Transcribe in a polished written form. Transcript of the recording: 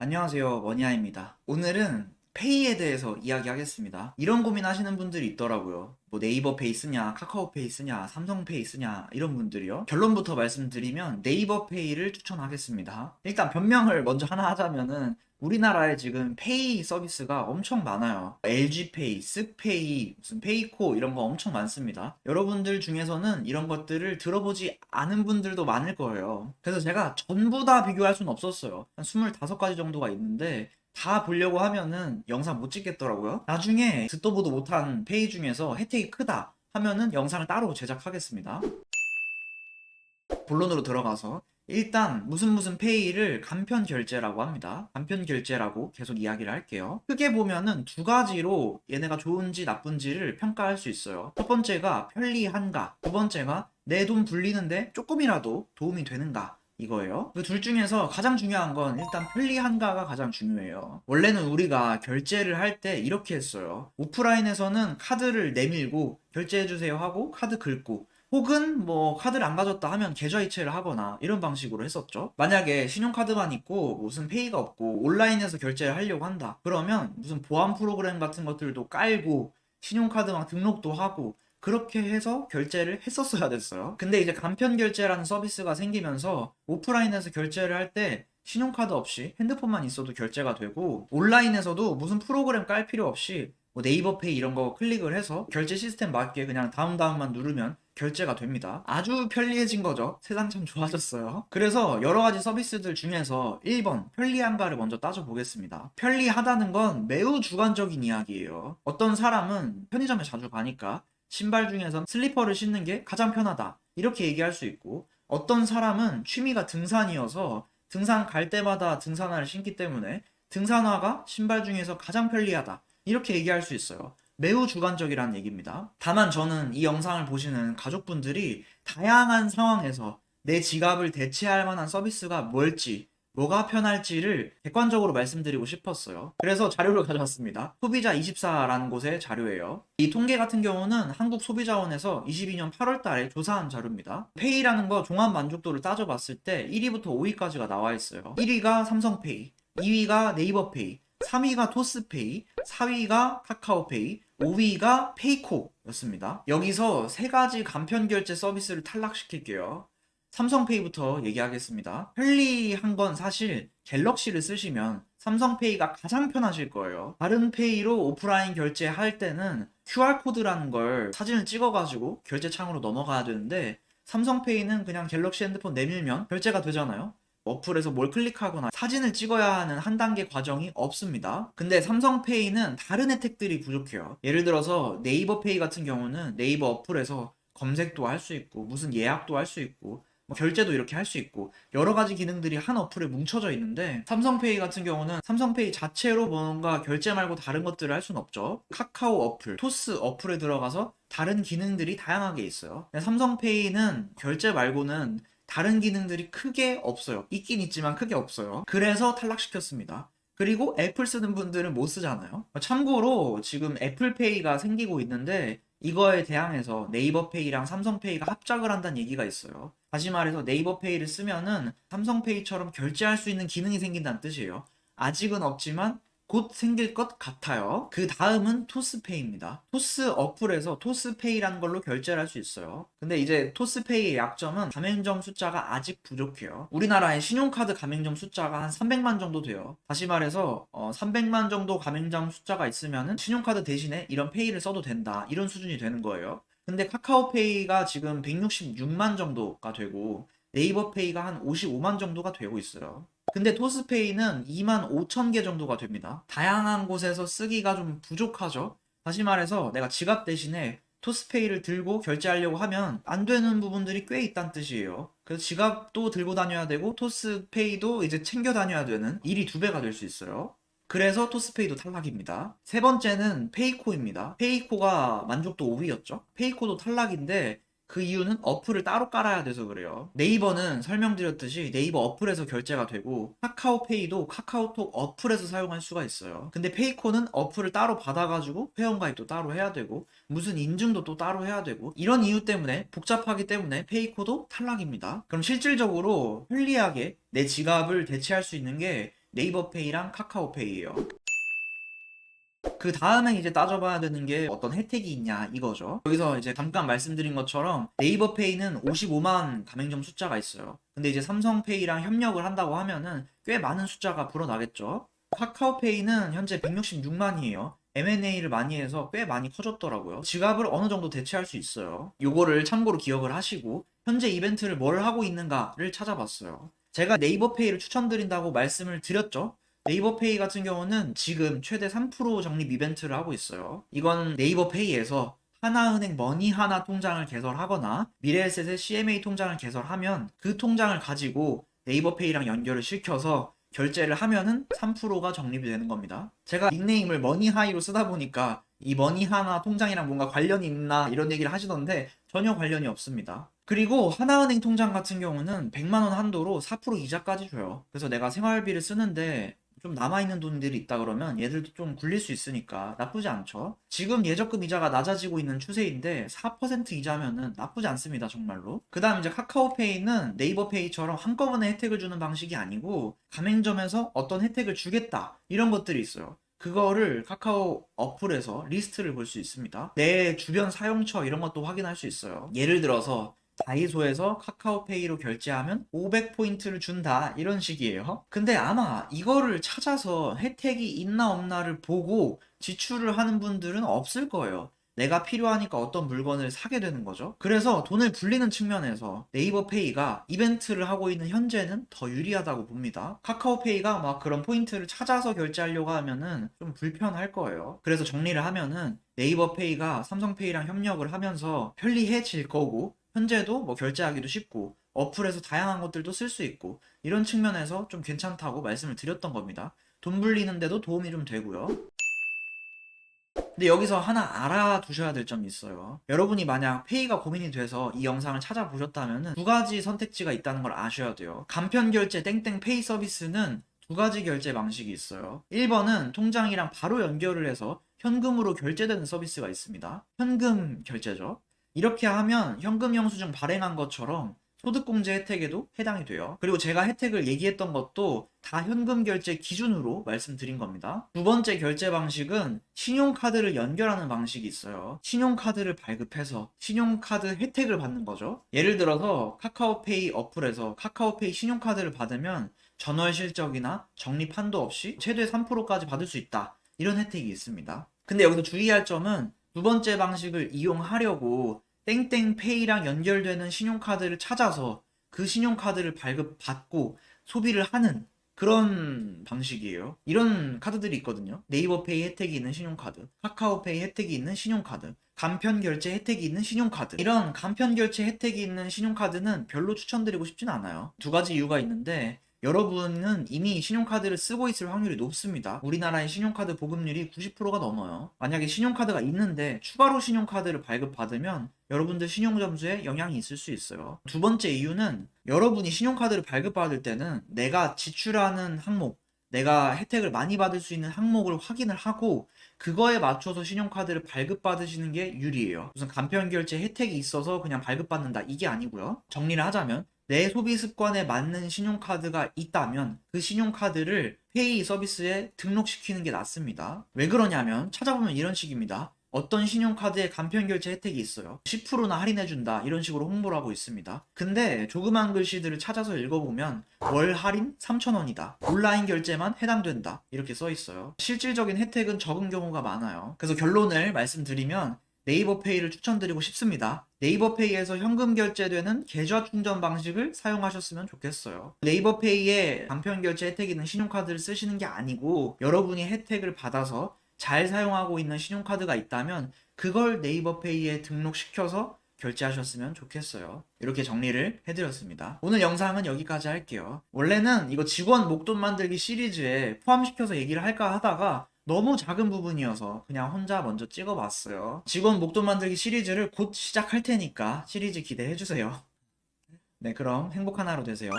안녕하세요, 머니아입니다. 오늘은 페이에 대해서 이야기하겠습니다. 이런 고민 하시는 분들이 있더라고요. 뭐 네이버 페이 쓰냐, 카카오 페이 쓰냐, 삼성 페이 쓰냐, 이런 분들이요. 결론부터 말씀드리면 네이버 페이를 추천하겠습니다. 일단 변명을 먼저 하나 하자면은 우리나라에 지금 페이 서비스가 엄청 많아요. LG페이, 쓱페이, 무슨 페이코 이런 거 엄청 많습니다. 여러분들 중에서는 이런 것들을 들어보지 않은 분들도 많을 거예요. 그래서 제가 전부 다 비교할 수는 없었어요. 한 25가지 정도가 있는데 다 보려고 하면은 영상 못 찍겠더라고요. 나중에 듣도 보도 못한 페이 중에서 혜택이 크다 하면은 영상을 따로 제작하겠습니다. 본론으로 들어가서 일단 무슨 페이를 간편 결제라고 합니다. 간편 결제라고 계속 이야기를 할게요. 크게 보면은 두 가지로 얘네가 좋은지 나쁜지를 평가할 수 있어요. 첫 번째가 편리한가, 두 번째가 내 돈 불리는데 조금이라도 도움이 되는가, 이거예요. 그 둘 중에서 가장 중요한 건 일단 편리한가가 가장 중요해요. 원래는 우리가 결제를 할 때 이렇게 했어요. 오프라인에서는 카드를 내밀고 결제해주세요 하고 카드 긁고, 혹은 뭐 카드를 안 가졌다 하면 계좌이체를 하거나 이런 방식으로 했었죠. 만약에 신용카드만 있고 무슨 페이가 없고 온라인에서 결제를 하려고 한다, 그러면 무슨 보안 프로그램 같은 것들도 깔고 신용카드만 등록도 하고 그렇게 해서 결제를 했었어야 됐어요. 근데 이제 간편 결제라는 서비스가 생기면서 오프라인에서 결제를 할 때 신용카드 없이 핸드폰만 있어도 결제가 되고, 온라인에서도 무슨 프로그램 깔 필요 없이 뭐 네이버페이 이런 거 클릭을 해서 결제 시스템 맞게 그냥 다음만 누르면 결제가 됩니다. 아주 편리해진 거죠. 세상 참 좋아졌어요. 그래서 여러 가지 서비스들 중에서 1번 편리한가를 먼저 따져보겠습니다. 편리하다는 건 매우 주관적인 이야기예요. 어떤 사람은 편의점에 자주 가니까 신발 중에선 슬리퍼를 신는 게 가장 편하다, 이렇게 얘기할 수 있고, 어떤 사람은 취미가 등산이어서 등산 갈 때마다 등산화를 신기 때문에 등산화가 신발 중에서 가장 편리하다, 이렇게 얘기할 수 있어요. 매우 주관적이라는 얘기입니다. 다만 저는 이 영상을 보시는 가족분들이 다양한 상황에서 내 지갑을 대체할 만한 서비스가 뭘지, 뭐가 편할지를 객관적으로 말씀드리고 싶었어요. 그래서 자료를 가져왔습니다. 소비자24라는 곳의 자료예요. 이 통계 같은 경우는 한국소비자원에서 22년 8월 달에 조사한 자료입니다. 페이라는 거 종합 만족도를 따져봤을 때 1위부터 5위까지가 나와 있어요. 1위가 삼성페이, 2위가 네이버페이, 3위가 토스페이, 4위가 카카오페이, 5위가 페이코였습니다. 여기서 세 가지 간편 결제 서비스를 탈락시킬게요. 삼성페이부터 얘기하겠습니다. 편리한 건 사실 갤럭시를 쓰시면 삼성페이가 가장 편하실 거예요. 다른 페이로 오프라인 결제할 때는 QR코드라는 걸 사진을 찍어가지고 결제창으로 넘어가야 되는데, 삼성페이는 그냥 갤럭시 핸드폰 내밀면 결제가 되잖아요. 어플에서 뭘 클릭하거나 사진을 찍어야 하는 한 단계 과정이 없습니다. 근데 삼성페이는 다른 혜택들이 부족해요. 예를 들어서 네이버페이 같은 경우는 네이버 어플에서 검색도 할 수 있고 무슨 예약도 할 수 있고 뭐 결제도 이렇게 할 수 있고 여러 가지 기능들이 한 어플에 뭉쳐져 있는데, 삼성페이 같은 경우는 삼성페이 자체로 뭔가 결제 말고 다른 것들을 할 수는 없죠. 카카오 어플, 토스 어플에 들어가서 다른 기능들이 다양하게 있어요. 삼성페이는 결제 말고는 다른 기능들이 크게 없어요. 있긴 있지만 크게 없어요. 그래서 탈락시켰습니다. 그리고 애플 쓰는 분들은 못 쓰잖아요. 참고로 지금 애플페이가 생기고 있는데 이거에 대항해서 네이버페이랑 삼성페이가 합작을 한다는 얘기가 있어요. 다시 말해서 네이버페이를 쓰면은 삼성페이처럼 결제할 수 있는 기능이 생긴다는 뜻이에요. 아직은 없지만 곧 생길 것 같아요. 그 다음은 토스페이입니다. 토스 어플에서 토스페이라는 걸로 결제를 할 수 있어요. 근데 이제 토스페이의 약점은 가맹점 숫자가 아직 부족해요. 우리나라에 신용카드 가맹점 숫자가 한 300만 정도 돼요. 다시 말해서 300만 정도 가맹점 숫자가 있으면 신용카드 대신에 이런 페이를 써도 된다, 이런 수준이 되는 거예요. 근데 카카오페이가 지금 166만 정도가 되고 네이버페이가 한 55만 정도가 되고 있어요. 근데 토스페이는 2만 5천 개 정도가 됩니다. 다양한 곳에서 쓰기가 좀 부족하죠. 다시 말해서 내가 지갑 대신에 토스페이를 들고 결제하려고 하면 안 되는 부분들이 꽤 있다는 뜻이에요. 그래서 지갑도 들고 다녀야 되고 토스페이도 이제 챙겨 다녀야 되는 일이 두 배가 될 수 있어요. 그래서 토스페이도 탈락입니다. 세 번째는 페이코입니다. 페이코가 만족도 5위였죠. 페이코도 탈락인데 그 이유는 어플을 따로 깔아야 돼서 그래요. 네이버는 설명드렸듯이 네이버 어플에서 결제가 되고 카카오페이도 카카오톡 어플에서 사용할 수가 있어요. 근데 페이코는 어플을 따로 받아가지고 회원가입도 따로 해야 되고 무슨 인증도 또 따로 해야 되고, 이런 이유 때문에 복잡하기 때문에 페이코도 탈락입니다. 그럼 실질적으로 편리하게 내 지갑을 대체할 수 있는 게 네이버페이랑 카카오페이예요. 그 다음에 이제 따져봐야 되는 게 어떤 혜택이 있냐 이거죠. 여기서 이제 잠깐 말씀드린 것처럼 네이버페이는 55만 가맹점 숫자가 있어요. 근데 이제 삼성페이랑 협력을 한다고 하면은 꽤 많은 숫자가 불어나겠죠. 카카오페이는 현재 166만이에요. M&A를 많이 해서 꽤 많이 커졌더라고요. 지갑을 어느 정도 대체할 수 있어요. 요거를 참고로 기억을 하시고 현재 이벤트를 뭘 하고 있는가를 찾아봤어요. 제가 네이버페이를 추천드린다고 말씀을 드렸죠. 네이버페이 같은 경우는 지금 최대 3% 적립 이벤트를 하고 있어요. 이건 네이버페이에서 하나은행 머니하나 통장을 개설하거나 미래에셋의 CMA 통장을 개설하면 그 통장을 가지고 네이버페이랑 연결을 시켜서 결제를 하면은 3%가 적립이 되는 겁니다. 제가 닉네임을 머니하이로 쓰다 보니까 이 머니하나 통장이랑 뭔가 관련이 있나 이런 얘기를 하시던데 전혀 관련이 없습니다. 그리고 하나은행 통장 같은 경우는 100만 원 한도로 4% 이자까지 줘요. 그래서 내가 생활비를 쓰는데 좀 남아있는 돈들이 있다 그러면 얘들도 좀 굴릴 수 있으니까 나쁘지 않죠. 지금 예적금 이자가 낮아지고 있는 추세인데 4% 이자면은 나쁘지 않습니다, 정말로. 그 다음 이제 카카오페이는 네이버페이처럼 한꺼번에 혜택을 주는 방식이 아니고 가맹점에서 어떤 혜택을 주겠다 이런 것들이 있어요. 그거를 카카오 어플에서 리스트를 볼 수 있습니다. 내 주변 사용처 이런 것도 확인할 수 있어요. 예를 들어서 다이소에서 카카오페이로 결제하면 500포인트를 준다 이런 식이에요. 근데 아마 이거를 찾아서 혜택이 있나 없나를 보고 지출을 하는 분들은 없을 거예요. 내가 필요하니까 어떤 물건을 사게 되는 거죠. 그래서 돈을 불리는 측면에서 네이버페이가 이벤트를 하고 있는 현재는 더 유리하다고 봅니다. 카카오페이가 막 그런 포인트를 찾아서 결제하려고 하면은 좀 불편할 거예요. 그래서 정리를 하면은 네이버페이가 삼성페이랑 협력을 하면서 편리해질 거고 현재도 뭐 결제하기도 쉽고 어플에서 다양한 것들도 쓸 수 있고 이런 측면에서 좀 괜찮다고 말씀을 드렸던 겁니다. 돈 불리는데도 도움이 좀 되고요. 근데 여기서 하나 알아두셔야 될 점이 있어요. 여러분이 만약 페이가 고민이 돼서 이 영상을 찾아보셨다면 두 가지 선택지가 있다는 걸 아셔야 돼요. 간편 결제 땡땡 페이 서비스는 두 가지 결제 방식이 있어요. 1번은 통장이랑 바로 연결을 해서 현금으로 결제되는 서비스가 있습니다. 현금 결제죠. 이렇게 하면 현금 영수증 발행한 것처럼 소득공제 혜택에도 해당이 돼요. 그리고 제가 혜택을 얘기했던 것도 다 현금 결제 기준으로 말씀드린 겁니다. 두 번째 결제 방식은 신용카드를 연결하는 방식이 있어요. 신용카드를 발급해서 신용카드 혜택을 받는 거죠. 예를 들어서 카카오페이 어플에서 카카오페이 신용카드를 받으면 전월 실적이나 적립 한도 없이 최대 3%까지 받을 수 있다. 이런 혜택이 있습니다. 근데 여기서 주의할 점은 두 번째 방식을 이용하려고 땡땡페이랑 연결되는 신용카드를 찾아서 그 신용카드를 발급받고 소비를 하는 그런 방식이에요. 이런 카드들이 있거든요. 네이버페이 혜택이 있는 신용카드, 카카오페이 혜택이 있는 신용카드, 간편결제 혜택이 있는 신용카드. 이런 간편결제 혜택이 있는 신용카드는 별로 추천드리고 싶진 않아요. 두 가지 이유가 있는데 여러분은 이미 신용카드를 쓰고 있을 확률이 높습니다. 우리나라의 신용카드 보급률이 90%가 넘어요. 만약에 신용카드가 있는데 추가로 신용카드를 발급받으면 여러분들 신용점수에 영향이 있을 수 있어요. 두 번째 이유는 여러분이 신용카드를 발급받을 때는 내가 지출하는 항목, 내가 혜택을 많이 받을 수 있는 항목을 확인을 하고 그거에 맞춰서 신용카드를 발급받으시는 게 유리해요. 무슨 간편결제 혜택이 있어서 그냥 발급받는다 이게 아니고요. 정리를 하자면 내 소비 습관에 맞는 신용카드가 있다면 그 신용카드를 페이 서비스에 등록시키는 게 낫습니다. 왜 그러냐면 찾아보면 이런 식입니다. 어떤 신용카드에 간편결제 혜택이 있어요. 10%나 할인해준다 이런 식으로 홍보를 하고 있습니다. 근데 조그만 글씨들을 찾아서 읽어보면 월 할인 3,000원이다. 온라인 결제만 해당된다. 이렇게 써 있어요. 실질적인 혜택은 적은 경우가 많아요. 그래서 결론을 말씀드리면 네이버페이를 추천드리고 싶습니다. 네이버페이에서 현금 결제되는 계좌 충전 방식을 사용하셨으면 좋겠어요. 네이버페이에 간편 결제 혜택이 있는 신용카드를 쓰시는 게 아니고 여러분이 혜택을 받아서 잘 사용하고 있는 신용카드가 있다면 그걸 네이버페이에 등록시켜서 결제하셨으면 좋겠어요. 이렇게 정리를 해드렸습니다. 오늘 영상은 여기까지 할게요. 원래는 이거 직원 목돈 만들기 시리즈에 포함시켜서 얘기를 할까 하다가 너무 작은 부분이어서 그냥 혼자 먼저 찍어봤어요. 직원 목돈 만들기 시리즈를 곧 시작할 테니까 시리즈 기대해주세요. 네, 그럼 행복한 하루 되세요.